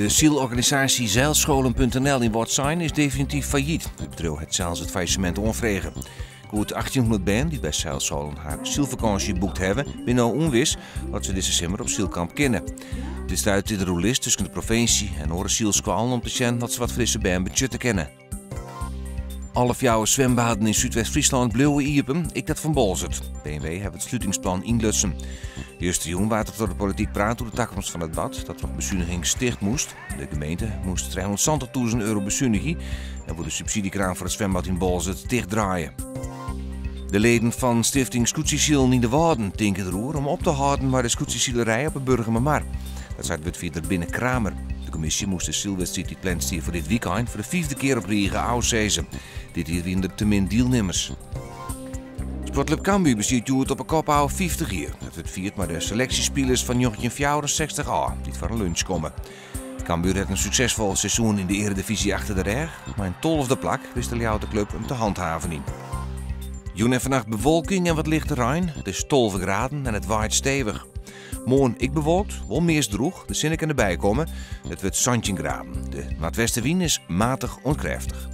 De zielorganisatie zeilscholen.nl in Wortsijn is definitief failliet. Het bedrijf heeft zelfs het faillissement onvregen. Goed 1800 ben die bij zeilscholen haar zielvakantie geboekt hebben, ben nou onwis wat ze deze zomer op zielkamp kennen. Het is uit de roelist tussen de provincie en andere zielscholen om te zien dat ze wat frisse bij budget te kennen. Alle jouw zwembaden in Zuidwest-Friesland blijven iepen, ik dat van Bolzert. BMW heeft het sluitingsplan inlutsen. Eerste jong water door de politiek praat over de toekomst van het bad, dat nog bezuiniging sticht moest. De gemeente moest 370.000 euro bezuinigen en voor de subsidiekraan voor het zwembad in Bolzert dichtdraaien. De leden van Stichting Scootziel in de Waarden denken erover om op te houden bij de scootszielerij op de Burgermar. Dat zei het wethouder binnen Kramer. De commissie moest de zielwedstrijd die plant stier voor dit weekend voor de 5e keer op Riegen uitzezen. Dit hier in de te min deelnemers. Sportclub Cambuur bestiert het op een kop oude 50 jaar. Het wordt viert maar de selectiespelers van 1964A die voor een lunch komen. Cambuur heeft een succesvol seizoen in de Eredivisie achter de rug, maar in 12e plak wist de club hem te handhaven in. Joen en vannacht bewolking en wat lichte Rijn. Het is 12 graden en het waait stevig. Morgen ik bewolkt, wel meer droeg, de zin kan erbij komen. Het wordt zandje graden. De noordwestenwind is matig onkrachtig.